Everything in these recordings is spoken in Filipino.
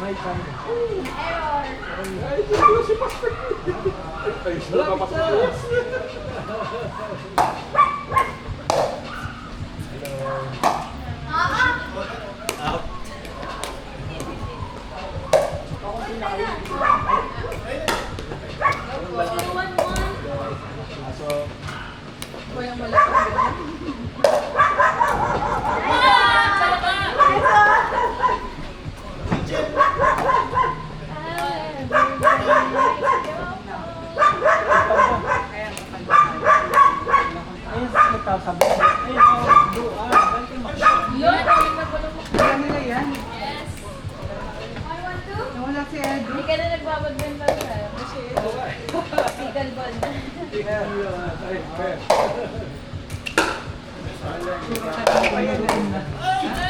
may time. Error. Ay, sino si Pastor? Ay, sino ka Pastor? Ayun, nagkasabi. Ayun, doon. Yun, Ano na yan? yes. I want to. Nawala si Edo. Hindi ka na nagbabadminton sa pickleball na.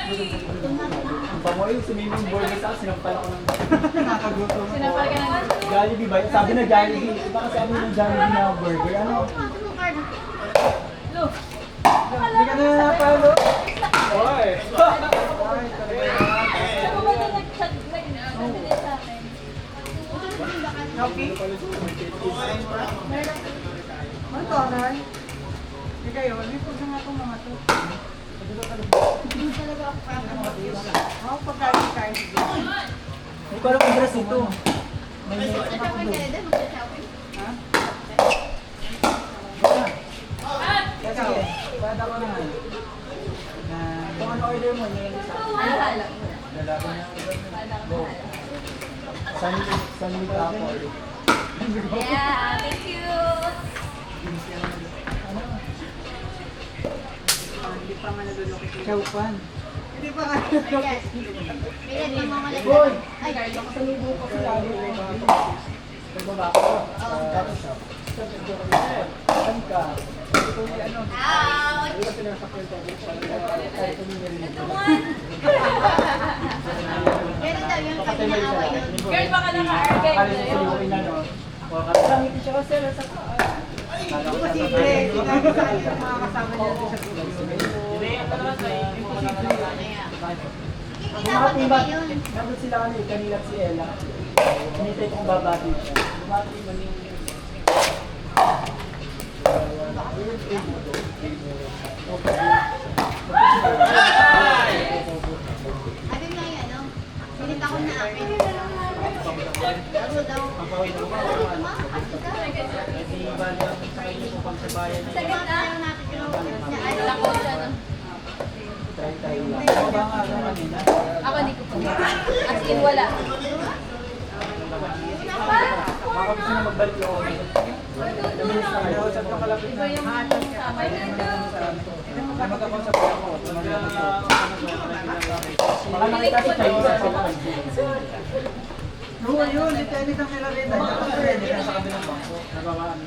Ang pamoy, sumiming board na sa sinampal ako ng Nakakagutom. Sinapal ka na. Jollibee ba? Sabi na Jollibee. Iba kasi ano yung Jollibee na burger. Ano? Look. Hindi ka na napalo. Oy! Ano ba na nag-chat nag-chat sa akin? Okay? Ano to, Aral? Hindi kayo, lipod na nga itong mga to. Oo, pagkain kain. Hindi ko alam kung dress ito. May Ha? Kasi, bata ko na. Kung ano order mo, yun yung isa. Mahala. Lalaban niya. Mahala. Sunlit apple. Yeah, thank you. Hindi pa nga nalulokit. Chowpan. Hindi pa nga Boy! Ay, nakasalubong ko sila. Pagbaba ko. Tapos siya. Saan ka? Ito yung ano. Ouch! Hindi ka pinasakyan ko. Kahit ito yung narinig ko. Nakatembay siya. Girl, baka naka-archive Akala na sa yun. sulukin na, no? Langit siya kasi, sa taas. Imposible. Sinabi sa akin ang mga kasama niya doon sa tulog. Bumati ba? Nandun sila kanina si Ella. Hinintay kong babati siya. Bumati mo niyo. Sabi nga yan, no? Sinita ko na akin. Ano daw? Ano ma? Ano daw? Sa gitna. Lako siya, no? Try tayo lang. Ako ba nga kanina? Ako hindi ko po. As in, wala. Baka gusto na magbalik ako. Naminis na kayo. Saan ka malapit Iba na? yung sama dito. Mag-akausap ako. Baka nakita si Chinese sa pagkakas. Oo, yun. Ito anytime nila rin. Hindi na sa kabilang bangko. Nababaan.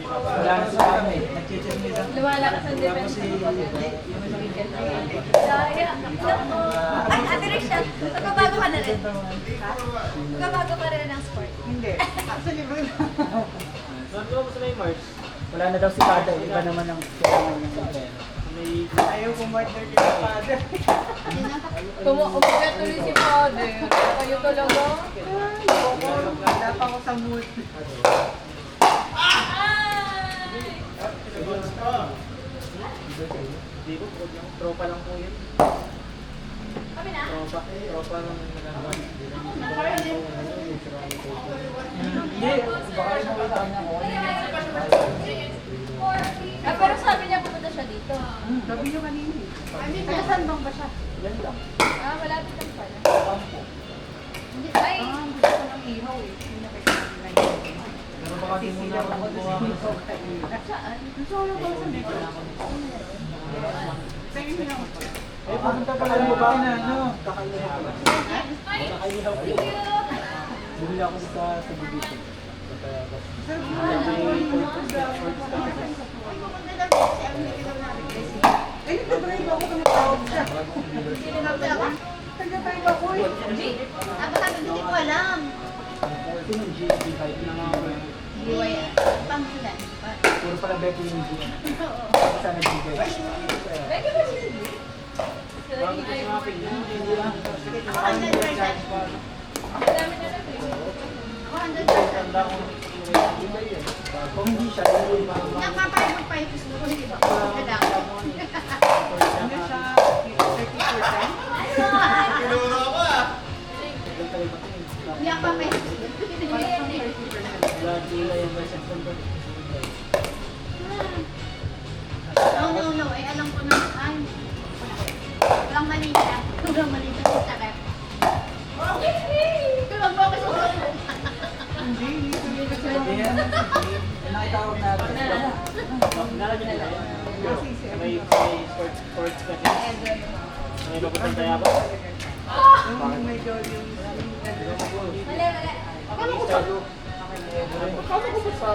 Wala na sa amin. Nagchichismisan. Lumalakas ang defense ko pag Daya. Ay, Ate Risha, magbabago ka na rin. Magbabago ka rin ng sport. Hindi. Actually, Wala na daw si Kada. Iba naman ang kailangan ng pera. ayaw pumartner kay father. Umagat tuloy si Father. Kayo talaga? Wala pa ako sa mood. Hindi ko, tropa lang po yun. Kami na? Tropa lang nagagawa. Hindi, baka rin nakita niya ako. Ah, pero sabi niya pupunta siya dito. Sabi nyo kanina. Taga saan bang ba siya? Yan lang. Ah, malapit lang pala. Kampo. Ay, Gusto ko ng ihaw eh. Hindi na kayo Pero baka di muna ako gumawa ng saan? Gusto ko lang pala sa dito. Sa'yo nyo lang. Eh, pumunta pala mo ba na, ano? Kakailaw pala. Kakailaw ko. Thank you! Bumili ako sa Bibisi. Sir, eh, nagdadrive ako kung natawag siya. Nagdadrive ako eh. Hindi ko alam. Sino yung GSB5 na mga Pangilan. puro pala Becky yung G. Oo. Sana nagbigay. Becky ba si Cindy? Ako 100%. Ako 100%. Kung hindi siya, hindi ba? Napapayag pa yung gusto ko, hindi ba? Kailangan. Ano siya? 30%? Hindi ako pa yung no, eh, alam ko na, ay, walang mali siya. Walang mali siya sa sakit. Kung mag-focus ko sa Hindi, hindi ko kasi Nakitawag natin. Nalagyan nila. May sports ka din. May papunta tayo ba? yung medyo yung Mali, mali. Akala ko sa... Akala ko ba sa...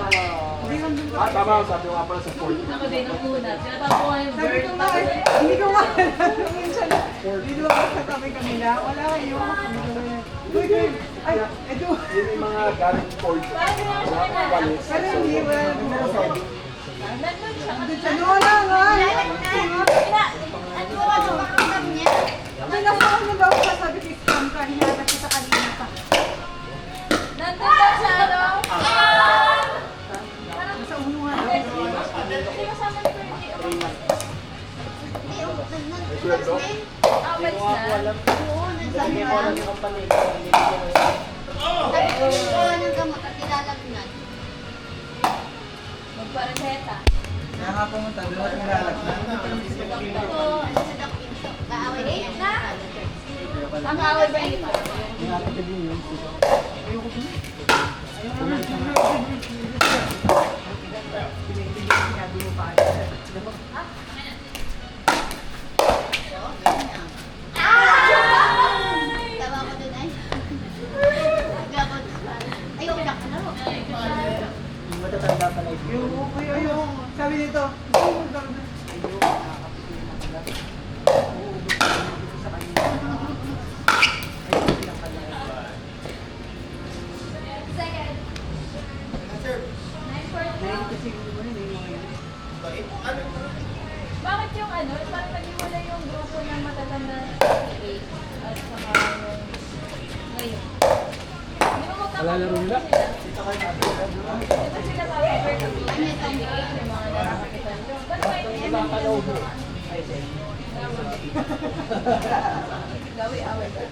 hindi lang dun ko. Tama, sabi ko nga pala sa 40. Ako din ang una. Tinatawag ko nga yung Sabi bird. ko nga, hindi ko nga minsan, hindi ko nga sa kami kanila. Wala kayo. Uy, girl. Ay, eto. Yun yung mga galing sports. Mga walis. Pero hindi, wala na dun. Nandun siya. Ano wala nga. Ano mo ako pakiramdam niya? Ay, nasa ano daw siya, sabi ko, scam ka, hinahanap kita kanina pa. Nandun daw siya, ano? Nasa ulo nga daw. Hindi kasama ni Bertie. Hindi, sweldo? Awaits na. Oo, Sabi ko lang yung company. sabi ko yung ng gamot at nilalagnan. Magpareseta. Kaya nga pumunta, doon at nilalagnan. Ako, ano sa docking shop. Kaaway niya na. Ang awal ba yun? Nakakita din yun. Tawa ko dun ay. Gabot. Ayoko na ka laro. Yung matatanda pala ito. Yung, sabi nito, gusto mo magkaroon na. Second. 9:40. Bakit yung ano, parang nag-iwalay yung grupo ng matatanda sa PA at saka yung ngayon? Hindi mo Alalaro nila? Ito sila papapert ang PA, yung mga nakakitan doon. Ba't ba hindi naman nila gawi away ka?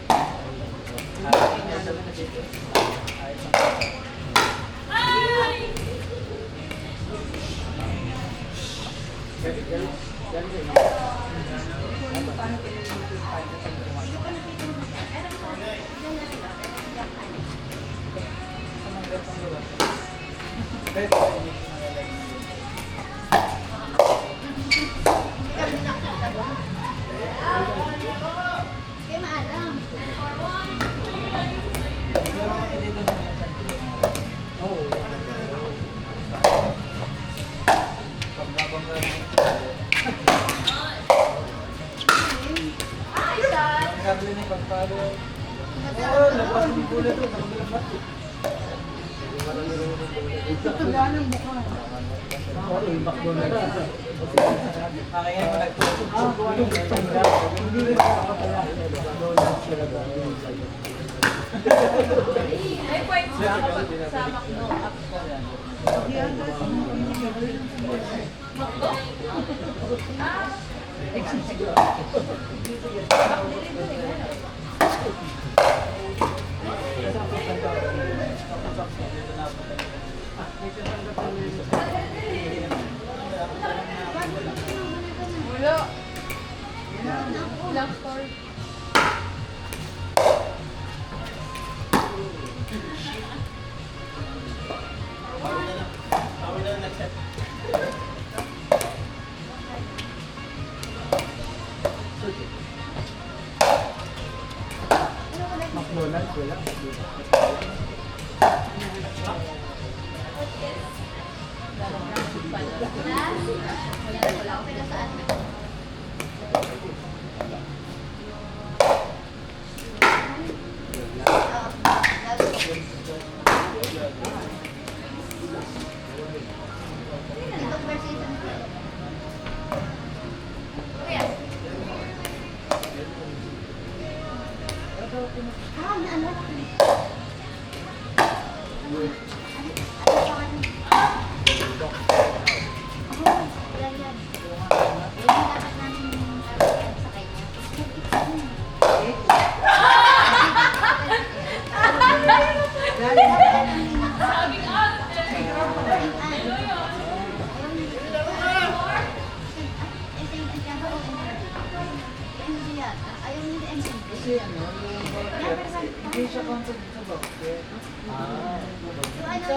Kaya maalam. Ay, Sean! Nakabili na yung pagpalo. Oo, nagpas yung bullet doon. Wala nang mukha. Oo, yung backbone na rin. Kaya mo nagpuso. Hindi rin nakakapala. Sila ba? May points na kapag sa McDo app ko. McDo? Ah, wala. Lang store. McDonald's, wala. Wala ko pala saan. Itong conversation ko. Kuya. Ah, naalala ko. Ano pa kami? Oo, yan, yan. Yun yung dapat namin sa kanya. Sabing out! Kasi ano, hindi siya content sa basket. So,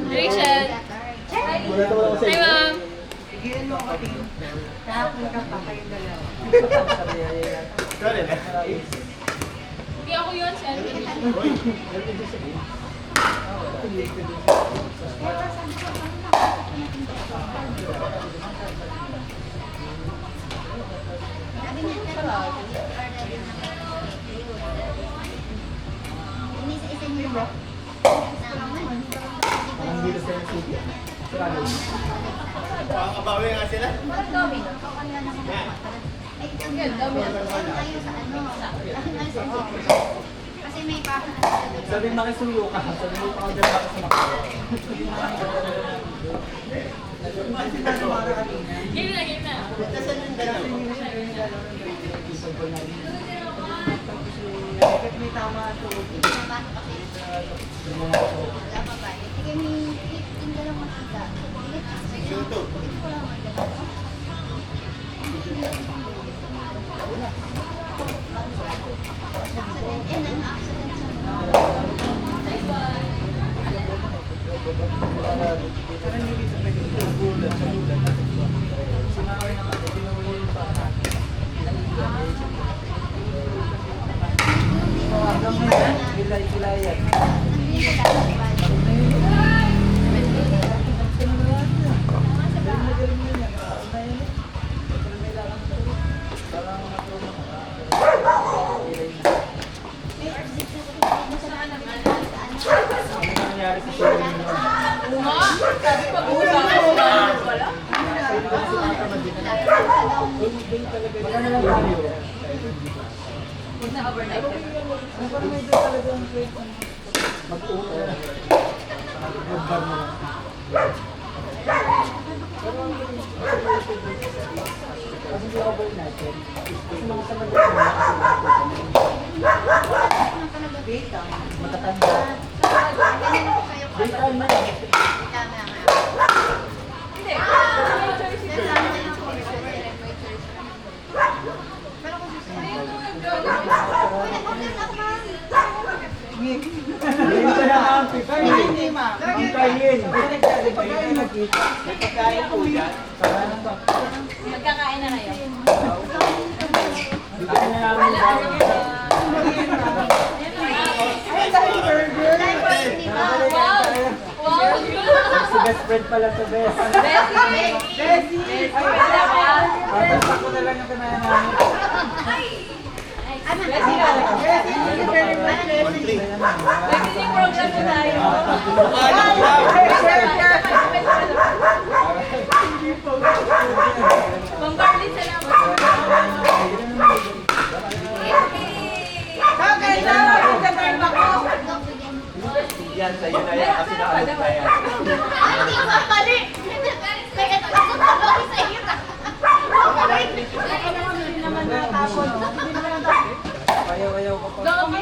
Rachel. Hi! Hi, ma'am! Igilan mo ako, Tim. Kahapon ka pa kayong dalawa. Hindi ako yun, si Alvin. Sabi niya, inisa-isa niyo ba? Parang dito sa city. Sarado. Makakabawi nga sila. Parang dami. Ay, ito Yan, dami. tayo sa ano. Kasi may parang Sabi makisuyo ka. Sabi mo pa dyan ako sa makakawa. Game na, game na. Bakit may tama ang tulog? Wala pa ba? Sige, may tingga lang makita. Ito ko lang magdala. Accident. Yan ang accident sa Gilay-gilayan. Hindi ko dapat ba? Ano nangyari sa show ninyo? Uma! Sabi pag-uusapan ko na. Wala. Magkano lang tayo? Huwag na overnight. Parang may doon talaga ang trade. Mag-uwi na. Mag-bar mo lang. Pero ang kasi hindi overnight. Kasi mga talaga matatanda. Daytime na yan. Hindi. May choice ito. Hindi ka na ampy. Hindi, ma. Ang kain. Pagkain nakita. May pagkain po yan. Saan ba? Magkakain na kayo. Hindi ka na namin gawin. Ay, dahil burger. Wow! Wow! Si best friend pala to best. Bessie! Bessie! Ay, wala ba? Tapos ako na lang yung kanayan namin. Bessie na. Bessie, thank you very much. Bessie yung program na tayo. Bombardin salamat. Okay, salamat. Magkakaroon ako. Yan, sa'yo na yan. Kasi nakalit na yan. Hindi ko mapali! Kaya ito ako tulog sa iyo. Hindi naman natapon. Hindi naman natapon. Ayaw-ayaw ko pa. Dami.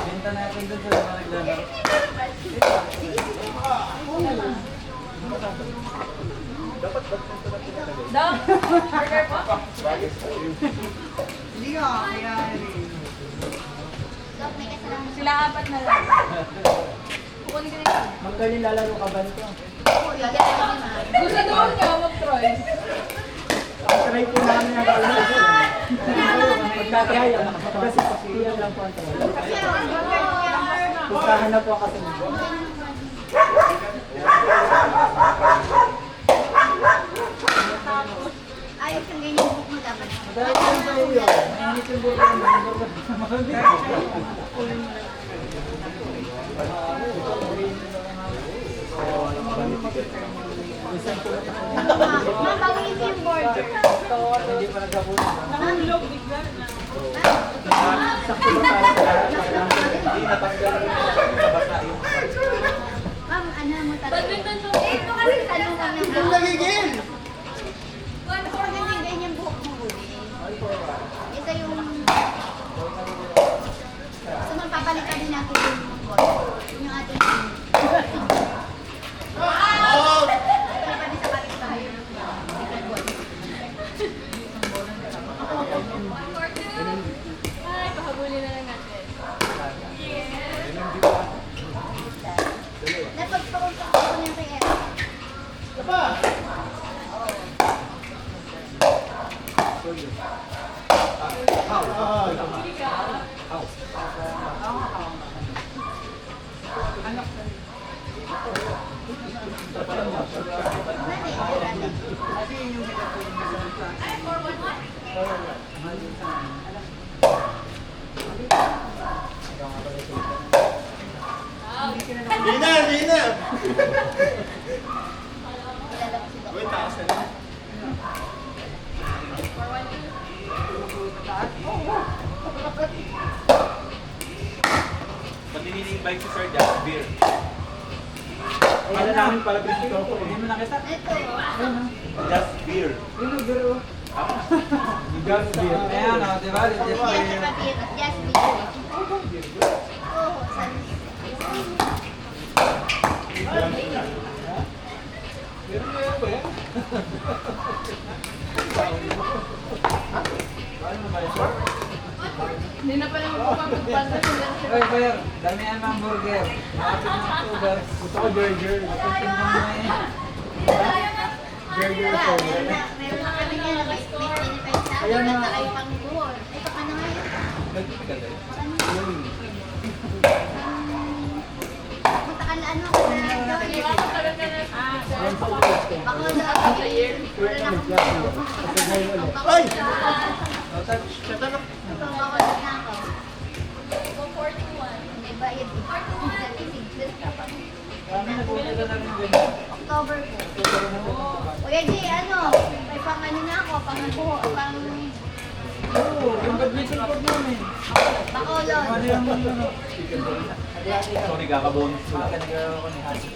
Benta natin dun sa mga naglalaro. Dam. Burger po. Hindi nga, kaya May kasalanan. Sila apat na lang. Kukunin ko na yun. Magkali lalaro ka ba nito? Gusto doon ka mag-Troy. Try po namin ang lalaro. Magkatry ang kasi pasiyan lang po ang try. Pustahan na po ang kasunod. Ayos yung ganyan book mo dapat. Dahil lang sa iyo, mainit yung buto ng mga Ma'am, bawiin mo yung border. Hindi pa nagkabunan. Nahulog, bigla na. Sakto ba para hindi natanggal nabasa yung Ma'am, ano mo talaga? Badminton to. Ito kasi tanong kami. Yung nagigil! Ganyan ganyan yung buhok mo huli. Ito yung... So, magpapalitan din natin yung border. Yung ating... Ay, pahabulin na lang natin. Napagpakunta ko na yung kay Eric. Lina! Lina! Kilala ko si Doc. Wait, taas na lang. Ba't ini-invite si Sir Just Beer? Ano namin pala dito ko? Hindi mo nakita? Ito. Just Beer. Yung guro. Just Beer. Ayan, o, di ba? Hindi siya papir. Just video. Oo, san... Hindi na pala magpapagpanda sila. Oy, Bayer, damihan ng burger. Malapit ng October. Gusto ko burger. Tingnan mo eh. Burger Wala, ko. meron na kami nga na may 25 sa akin. At saka yung pang-buhol. Ito ka na ngayon. Punta ka na ano ka na baka na wala na akong Ay! Baka na ako. May bayad eh. Kami nagpupunta na rin ng ganyan. October po. Kuya G, ano? May pang ano na ako, pang Oo, yung badminton court namin. Bacolod. Ano yung ano? Sorry, kakabonus ko lang. Nagagawa ko ni Hasi.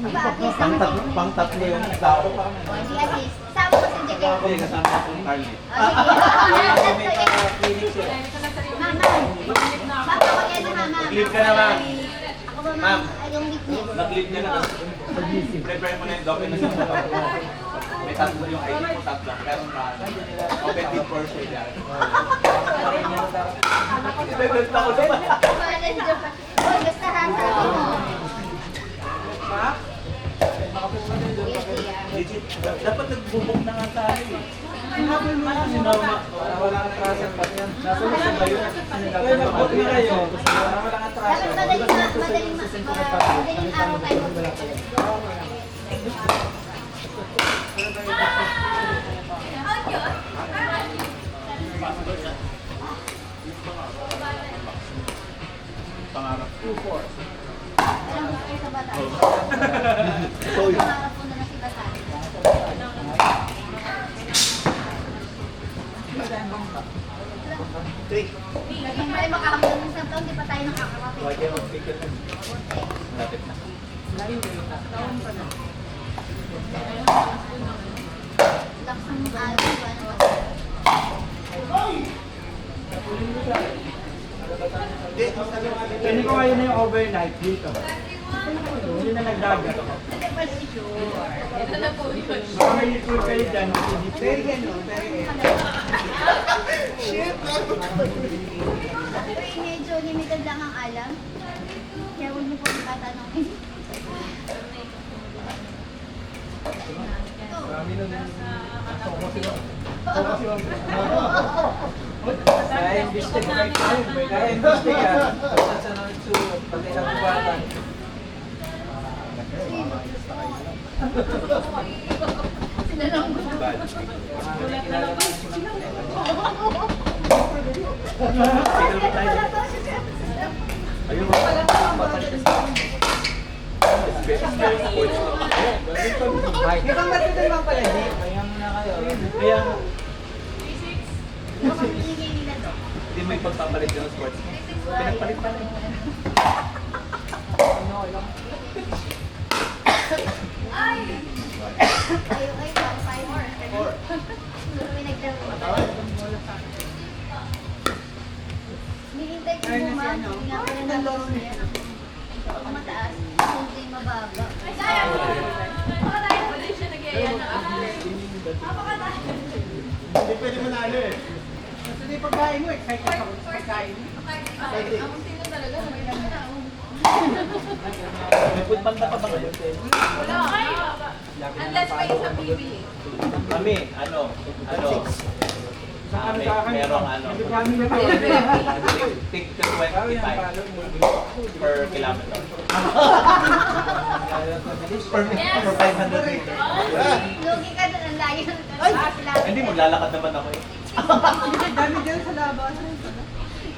Aba, at least naman. Pang tatlo yung tao. O, di at least. Sama ko si Jigay. Hindi, kasama ko yung Carly. O, sige. May clinic siya. Mama. Mama, kuya na mama. Mag-leave ka na, ma'am. Ako ba, ma'am? Ma'am. Ay, yung weakness. Nag-leave niya na. Prepare mo na yung document. May tatlo yung ID mo, tatlo. Pero open din for sure yan. Ibebenta ko naman. Malas dyan pa. O, basta ha, sabi mo. Yes, kuya. Legit, dapat nagbubok na nga tayo eh. Sinabol mo na, Sinama. wala kang atrasan pa yan. Nasa mission ba yun? Kaya mag-book na kayo. Wala kang atrasan. Dapat madaling araw tayo magpupunta. Pangarap. Alam mo kayo sa bata. Pangarap ko na na si bata. Laging tayo makakamdan ng isang taon, di pa tayo nakakarating. Huwag kayo mag-ticket na. Lapit na. Lakas ng araw, ano. Pwede ko ngayon na yung overnight dito. Hindi na nagdagat. Hindi pa sure. Ito na po yun. Baka may tour kayo dyan. Very good, no? Very good. Pero medyo limited lang ang alam. Kaya huwag niyo po tatanungin. Kaya imbestiga. Kaya imbestiga. Tapos sa nagsuot, pati sa bubatan. Sila lang mo. Kilala na si Wala to siya. Ayun. beses na sports na. Di ba matutulog lang pala, Di? Kaya Ano ba binigay nila to? hindi may pagpapalit ng sports. Pinagpalit pa rin. Kayo ay pang 5 hours. Siguro may nagdaro. Nihintay ko mo ma'am. Hindi nga pala namin. Ang mataas. Hindi mababa. Ay, sayang. Baka tayo pwede siya nagyaya na. Baka tayo. Hindi pwede manalo eh. Kasi di pagkain mo, excited ako sa pagkain. Ang sino talaga, may na. May punpanta pa ba kayo? Wala. Ay, unless may isang bibili. Kami, merong Kami na kayo. tig 25 per kilometer. per 500 meters. Lugi ka doon. Ang layo. Sila. Hindi, maglalakad naman ako eh. Dami dyan sa labas.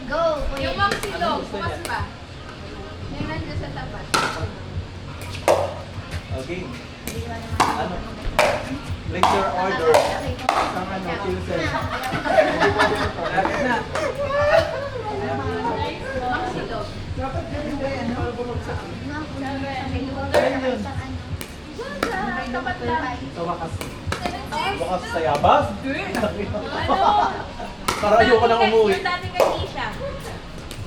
Go. Kuya. Yung mga silog, bukas pa. Yung nandiyan sa tapat. Okay. Ano? Place your order. Ang ano, Pilsen. Lapit na. Mga silog. Dapat ganun din, ano? Tapat lang. Sa wakas. 7-6. Bukas sa Yabas. Ano? Para ayoko nang umuwi. Yung dati kay Isha.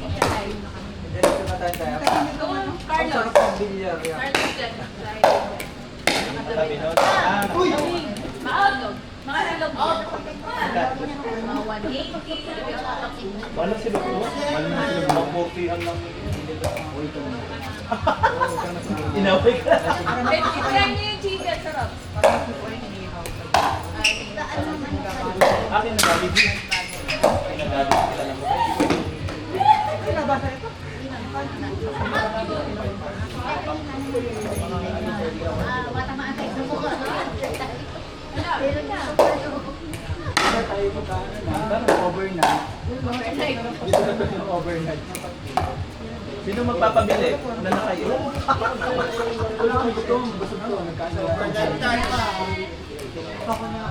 Isha tayo. Hindi na tumatanda. Doon, Carlos. Ang bilyar yan. Carlos dyan. Sabi nun. Uy! Maulog. Mga silog mo. Mga 180. Wala sila po. Wala sila mga 40 ang lang. Inaway ka. Try niyo yung chicken. Sarap. Akin na Jollibee. Nagalit sila ng mga. Nabasa ito. Matamaan tayo sa mukha. Wala. Pero na. Kaya tayo magkano na. Overnight. Overnight. Sino magpapabili? Una na kayo. Wala kang gutom. Gusto ko. Nagkano. Ako na.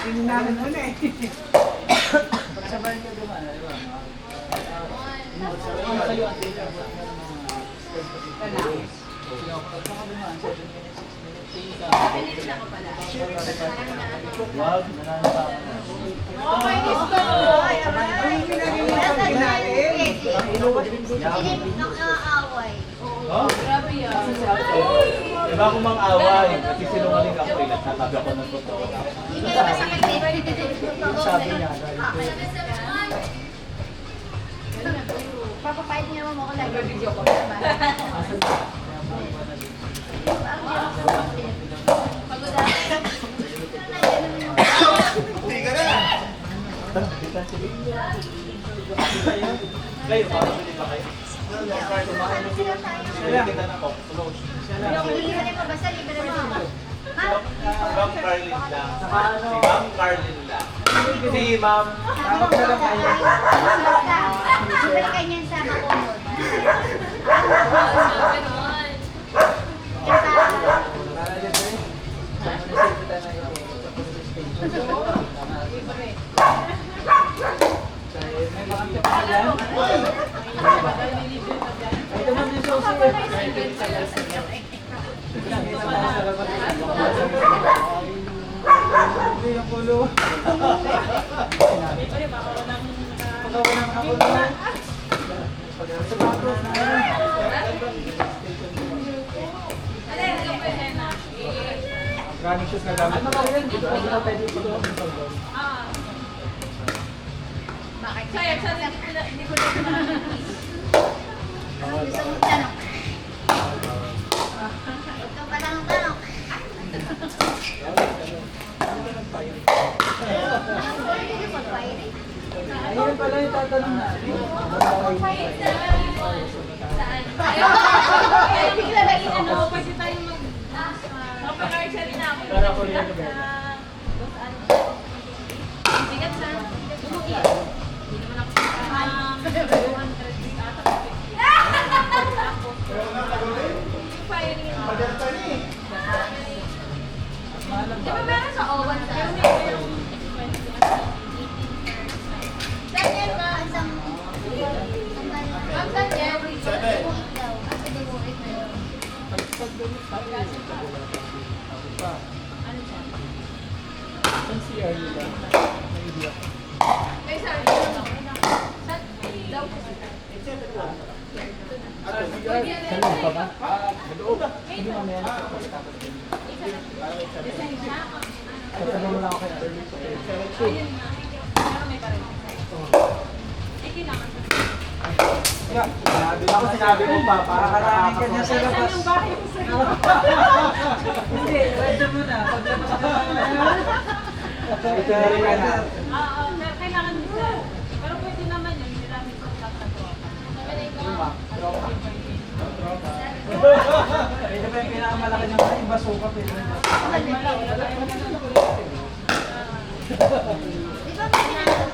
Tingnan namin muna eh. Sabay ka dumaan. Di ba? Pinilis ako pala. Wag, nananapa. Okay, let's go. Ay, pinagin mo sa kinain. Hindi nakaaway. Oh? Grabe yan. Diba kung mang-away? Kasi sinungaling ako eh. Nagsasabi ako ng totoo. Hindi kayo masakit eh. Sabi niya. Papapayad niya mo ako lagi. Video ko. Pagod ako. Kayo, makakabili ba kayo? Kaya kita na po. Close. Hindi ka rin mabasa, libre mo. Si Ma'am Carlin lang. Si Ma'am Carlin lang. Si Ma'am... Tawag na lang kayo. Balikan niyan sa makumod. Ganon. Para dyan rin. Sama na siya na ito. May mga kapit yan. Ito ma'am yung sauce. Hindi yung kulo. Pagawa ng mga kulo. Sa bagos na. Alin, yung pwede. Running shoes na gamit. Ano ba yun? Hindi na pwede ito. Ah. Bakit? Sayang, sana hindi ko na Gusto mong tanong. Ito pa lang ang tanong. Hindi magbayad eh. Ayun pala yung tatanong natin. Saan? Ay, bigla na ano, pwede tayo mag-archery na ako. Para ko rin yung Bigat sa bukid. Di ba meron sa Owan? Saan yan ba? Ma'am, saan yan? Ano siya? Ang CR nila. May idea. Kay sir, saan daw? Sa loob pa ba? Sa loob. Sige mamaya. Kasama mo lang ako kay Ernie. Ayun nga. Pero may parang. Eh, kailangan. Ako sinabi mo pa, para Parang ka niya sa labas. Saan yung bahay mo sir? Hindi, medyo muna. Paglabas ka na. Ito na rin na. Oo, pero kailangan din sir. Pero pwede naman yun. Marami sa tatlo. Ito ba yung pinakamalaki ng ay, basuka pa yun. Di ba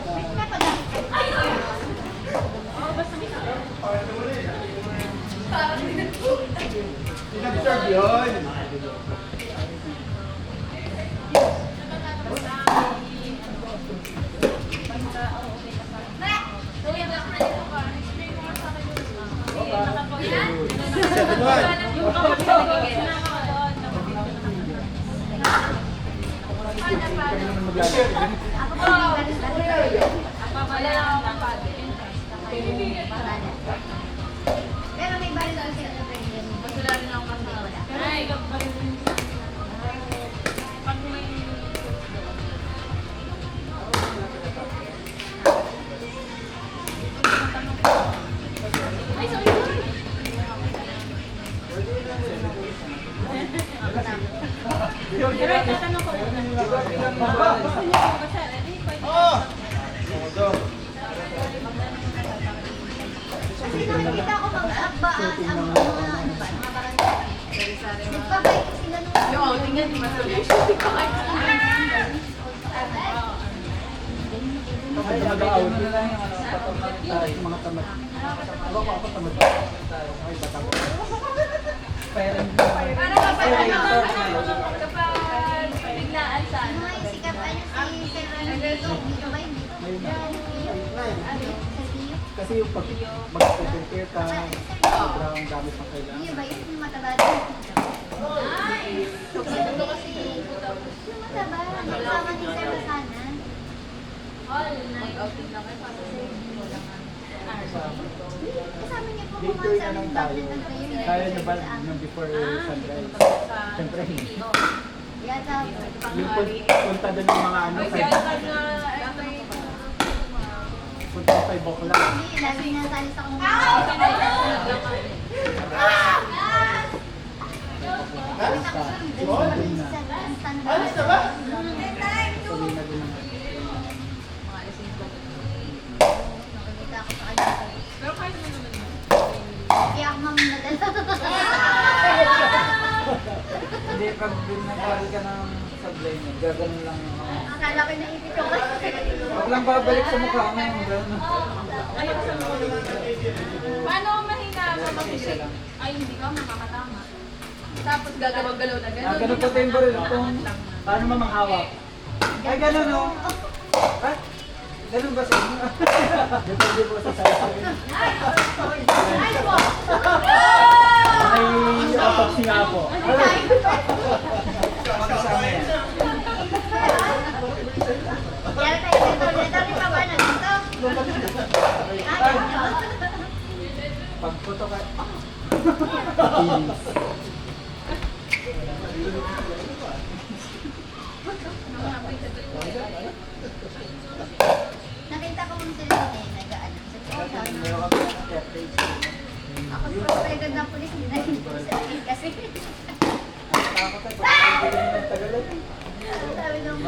may pinapagamit ka? Oo, basta may Sinabsorb yun. Pero may balik ko sila na pregnant. Wala rin ako kasi wala. Ay, pag may... Ay, sorry. Pero tatanong ko muna. Gusto niyo po ba, sir? Eh, di, pwede. Kasi nung nakita ko mga ano ba, mga barangay. Nagpabay ko sila nung... Yung outing yan, di ba? Solution ko kayo. Kapag mag-out, yun lang yung patamad tayo, yung mga tamad. Ako tamad tayo. Ay, batang ko. Parang Para kapag biglaan sa Ano nga yung sikat ano si Sir Randy? Dito ba yun? kasi yung pag mag-prepare ka, sobrang dami pang kailangan. Yun ba yun? Yung mataba din. Yung mataba. Kasama ni Sir Masanan. Mag-outing lang kayo para sa Kasama niya po Later kumain sa na lang aming tayo. tablet na yun. Kaya na ba yung before sunrise? Siyempre hindi. Yata. Yung punta doon ng mga ano, Oy, si Alcad na, punta 5 o'clock. Hindi, lagi nasali sa kong Alis na ba? Tuloy na din. Nakikita ko sa kanya. pero kahit mo naman yun. Kaya ako mang nadala. Hindi, pag nag-aral ka ng sablay mo, gaganon lang yung mga... Akala ko naipit ko kasi. Huwag lang babalik sa mukha mo yung gano'n. Paano mahina ka mag-isip? Ay, hindi ka makakatama. Tapos gagalaw-galaw na gano'n. Ganun po tayo rin kung paano mamanghawa. Ay, gano'n no? Ay, ganun ba sa inyo? Depende po sa size. Ay, po! May autopsy nga po. Magkasama yan. Kaya tayo dito. Dami pa ba na dito? Pag photo ka, Feelings. Nakita ko mong sila nag-ano. Sabi ko, Meron kami sa cartridge. ako sa pagod ng pulis, hindi na hindi ko sa akin kasi. Takot ay pagkakas ng tagalan. Sabi nung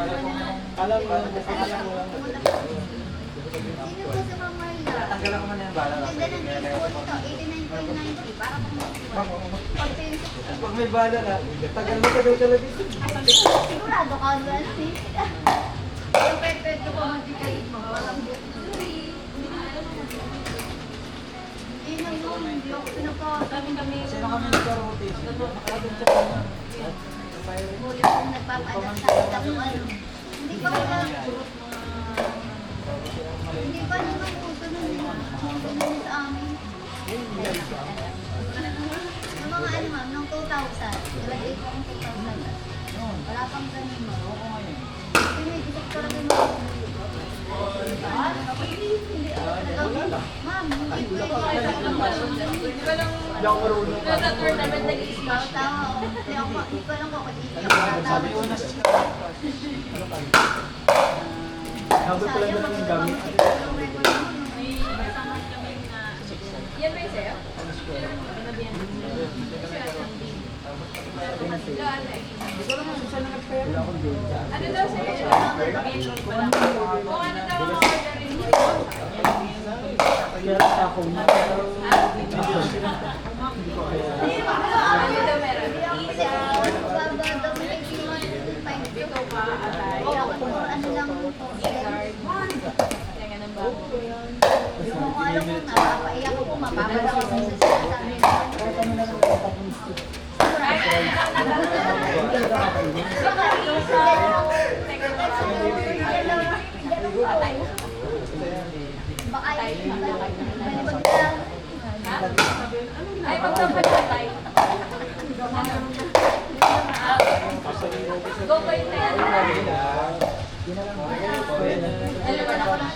Alam mo lang kasi alam mo lang. sino ba sa mga Marla? tanggalan ko muna yung bala. Ang ganda ng dress ko nito, 89.93. Para kung pag-pensi. Pag may bala na, tagal mo talaga. Sigurado ka ba? Yung pet-pet ko pa mag-decay mo. Walang Sino kami nagka-rotation? Huli kong nagpapanak sa isang ano. Hindi pa wala. Hindi pa naman uso nun sa amin. Yung mga ano ma'am, noong 2000. Graduate ko ng 2000. Wala pang ganun ma'am. Kasi may direktor din mga ma'am, hindi pwede. Hindi ko lang, Hindi ako marunong. sa tournament nag-i-smash. Tao, hindi ko lang ako dito. Sabi ko na siya. Habol ko lang naman yung gamit. May kasama kami na, yan ba yung sa'yo? Hindi ko naman siya nag-pera. Wala akong game. Ano daw sa'yo? Kung ano daw ang orderin mo? Kaya ako na. Ano daw meron? Isaw, ikaw pa, atay, Ano lang po, guard, tenga ng bago. yung alam ko na, papaiyak ko, mapapalaw ako sa sinasabi ko. Ay, saka isaw, tenga ng bago. Atay. Baka balibag lang. Ha? Ay, magpapatay. Go ko yung tenga. Dalawa na.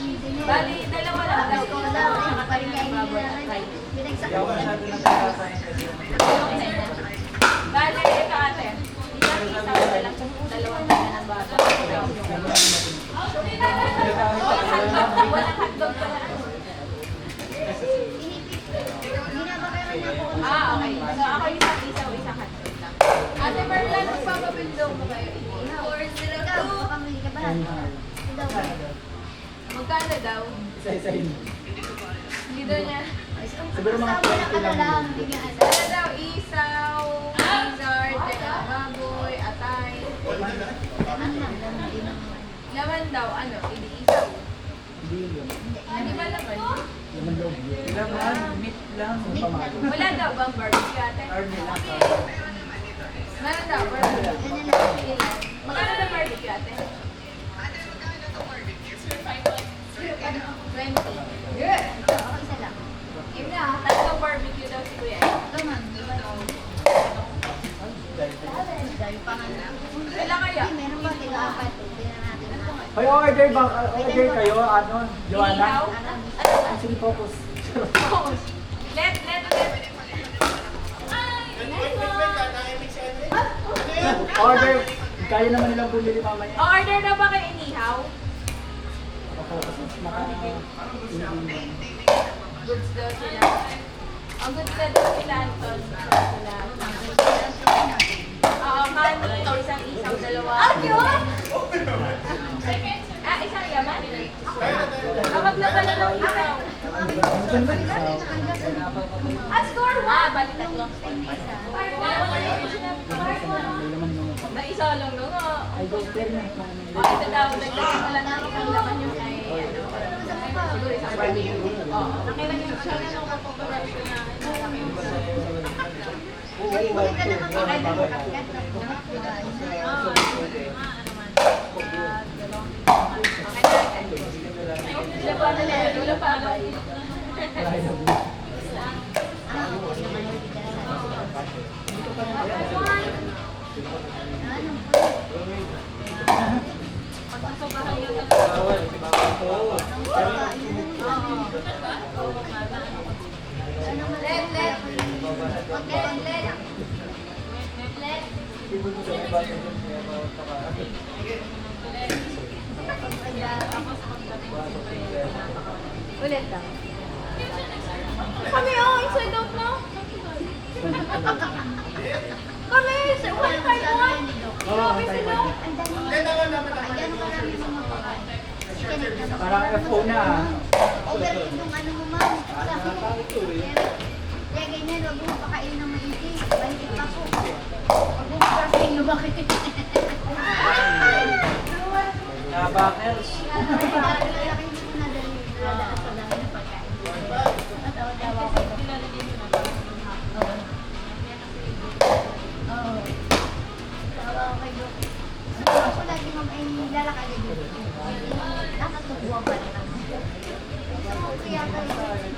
Bali, dalawa lang daw. Ikaw daw, pa rin kayo nila. Pinagsakutan. Bali, ito ate. Isang isaw na lang. Dalawang tenga ng bago. Walang hotdog pa na. Ginabakaran niya ako. Ah, okay. So, ako isang isaw, isang hotdog lang. Ate Marla, nagpapabildong mo kayo. Ikaw, baka may kabahan. Ikaw, Magkano daw? Isa-isahin. Hindi daw niya. Siguro mga kasama na ka na lang. Hindi nga alam. Ano daw? Isaw, lizard, teka, baboy, atay. Ano lang, ganun din naman. Laman daw, ano? Hindi isaw. Hindi yun. Hindi ba laman? Naman daw. Laman, meat lang. Pamalo. Wala daw bang barbecue ate? Meron daw, barbecue. Ganun lang. Ilan? Magkano daw barbecue ate? 20. Good! Ako isa lang. Yun na, tatlong barbecue daw si Kuya. Ito ma'am, di ba? Dahil pa nga na. Kailan kaya? Hindi, meron pa. Tiga-apat. Tingnan natin. Ay, order ba? Order kayo, ano? Joanna? Inihaw? Ano? Sige, focus. Let. Order. Kaya naman nilang bumili mamaya. Order na ba kayo inihaw? Focus. Goods daw sila. Ang goods na daw sila, Anton. Sila. Oo, kanin, isang isaw, dalawa. Ah, isang yaman? Kapag na pala ng isaw. Ah, score one! Ah, bali tatlo. Dalawa na yung na isa lang no? Ay, go play na. O, ito daw, naglaman pala ng isang laman yung ay, ano, siguro isang barbecue. Oo. Nakailan yung siya na nung kapag-barbecue na, Uy, ka naman makakakat na po. Wala pa ano. Ulit lang. Kami inside out na. Kami, 151. Grabe sila. Ang dami. Gano'n karami mga pakain. Parang F4 na ah. Overload yung ano mo ma'am. Kaya ganyan, huwag mo pakain ng maigi. Balik pa po. Huwag mo pakain yung bakit. Bakers. Lalaki mo na dali. Lalaki sa dami ng pagkain. Matawa-tawa ko.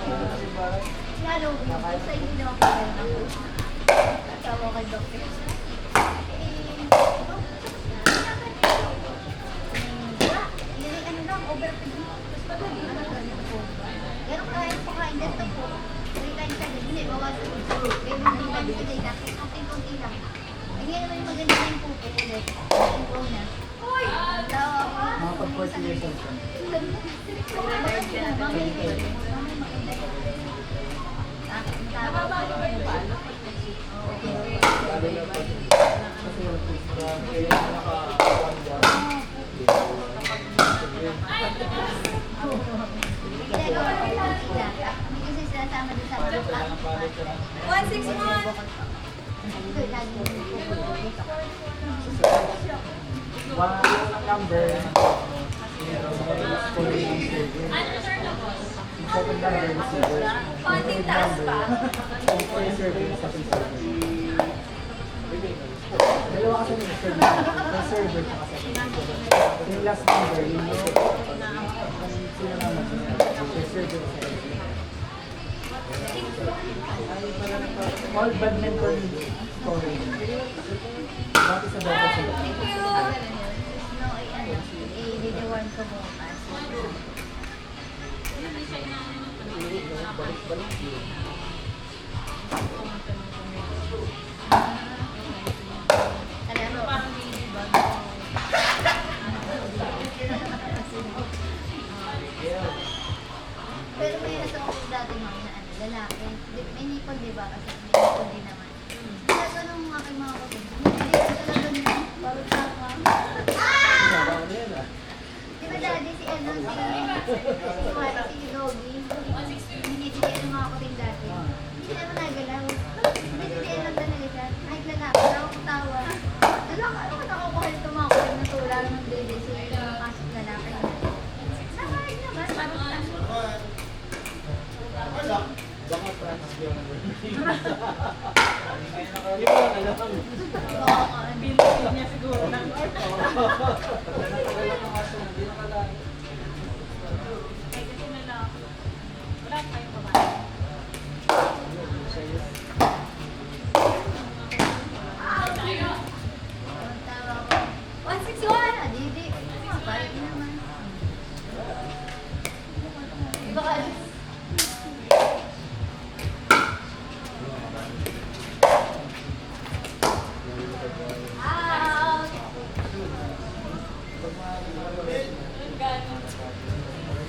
Lalo, basta hindi naman po kayo na po. Tawa kay Dr. Ano lang, overfeed mo. Pero kaya po kain dito po. 3 times a day. Hindi, bawal po. Pero 3 times a day. Tapos konti-konti lang. Eh, ngayon naman yung maganda yung pupo ulit. Yung po na. Tawa ko. Mga pag 40 years old ka. Nababa ko ba yung palo? Lalo na pag kasi wala po kaya naka-1 buwan. Ginagawa ko yung sila. Kasi sinasama din sa mga 161! ito, lagi yung One number, meron scoring ng silver. Yung second number is silver. Konting taas pa. Yung first server is second server. Dalawa kasi yung first server at second server. Yung last number, yung sino naman first server at second server. All badminton scoring. Bakit sa double sila? Thank you! no, ay ano, i-dewarm ko bukas. Alam mo, pero may nasa ako dati mga na ano, lalaki. May nipon, di ba? Kasi may nipon din naman. Kaya ganun mga kay mga kapatid. Hindi ko talaga nila. Parang tama. Di ba dati si ano, si Logie? Binibigyan ng mga kapatid dati. Hindi naman nagalaw. Binibigyan lang talaga siya. Kahit lalaki, tawa. Lalaki, ano ka nakukuha nito mga kapatid na tula ng baby siya yung kasot lalaki. Nakahit naman, parang Baka France yung hindi ko lang alam. Pinipin niya siguro ng tawa ko. 161! Didi. Balik naman. Baka out!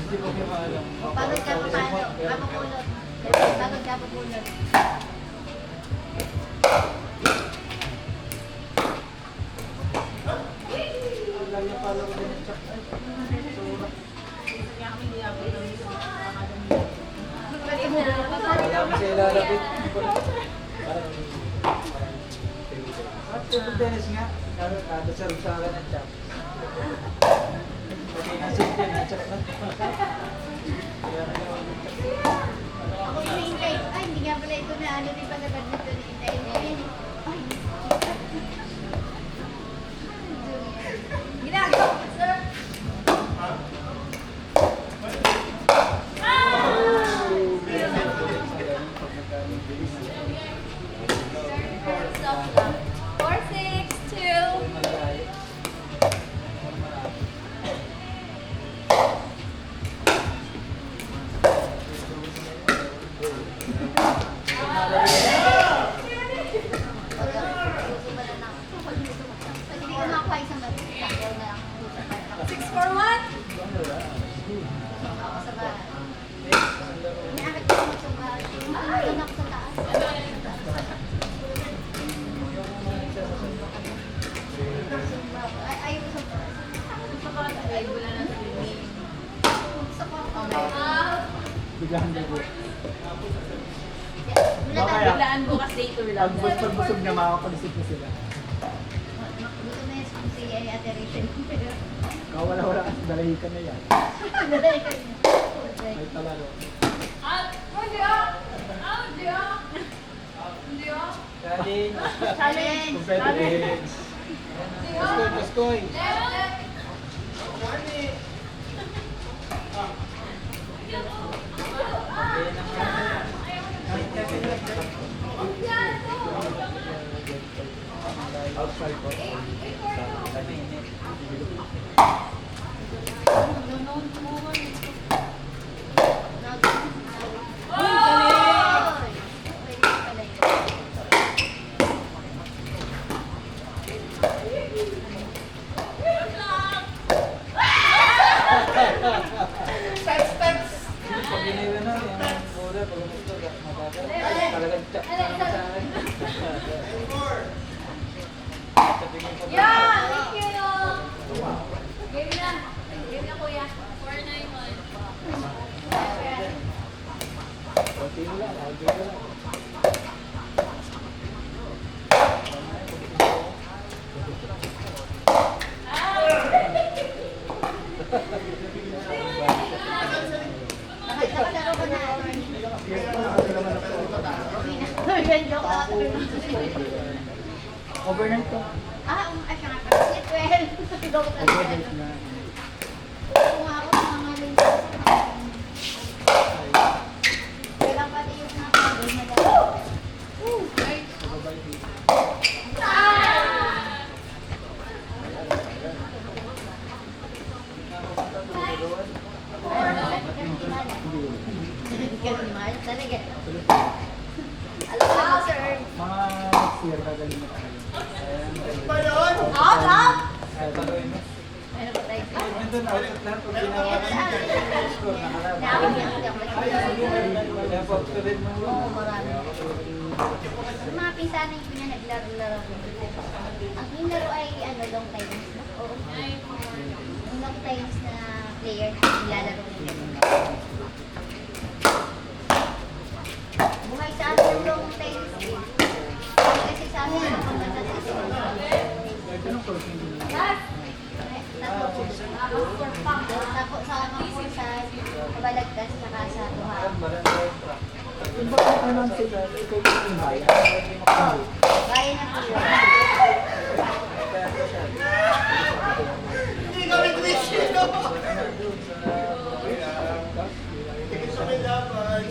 Hindi ko alam. Pagod ka pa paano? Kapapulot. Pagod ka papulot. Alam niya pala ko din check. Alam siya ilalapit. At table tennis nga. Dasal sa akin ang check. Okay, nasin din ang check na. Ako hinihintay. Ay, hindi nga pala ito na ano din pala badminton. Hintayin mo yun. Ay. Ginagawa ko, sir. Stop lang. 462! Pag hindi ko nakuha isang bato, takbo na lang. 641! Ako sa bahay. Inaakit ko ako sa bahay. Doon ako sa taas. Ay, ayaw ko sa taas. Gusto ko ay wala na swimming. Gusto ko ako. Biglang dugo. Wala Bakaya? tayo. Biglaan bukas day tour lang. Pag busog na makakapalisip na sila. Dito na yung si Ate Rachel. Kawala-wala kasi dalahikan na yan. Dali ka niya. Ay talaro. Out! Hindi ah! Out! Hindi ah! Hindi ah! Challenge! Challenge! Competitive! Paskoy! Paskoy! Left! Left! Ah! Outside po. Pag iniwan na, yung bola, pag gusto, talagang tsak na naman sa akin. Yeah! Thank you! Game na. Game na, kuya. 491. Konti mo lang, audio ko lang. Nakalaro ko na. Overnight to. Siya nga pala. Si 12. Go ka Overnight na. Kung ako nangangaling sa wala pati yung nakabay na lang. Ganun mahal talaga. Alam mo, sir. Mga next year, kagaling na tayo. Out, out! Ay, taluin mo. Ano ba tayo? Nandun, output lahat. Pag ginawa mo, score, nakalaro. Kaya pag tuloy mo, Oo, marami. Yung mga pinsanay ko na naglaro-laro. Ang inlaro ay long times. Oo. Yung long times na player, nilalaro nila. Buhay sa atin yung long times. Kasi sa amin, ang pagkata sa ito. anong course yung Tako sa mga kursan, kabalagtas, saka sa tuha. Kung bakit anong sila, ikaw yung bayan? Bayan na po yun. Hindi kami Christian, no? Hindi kami dapat.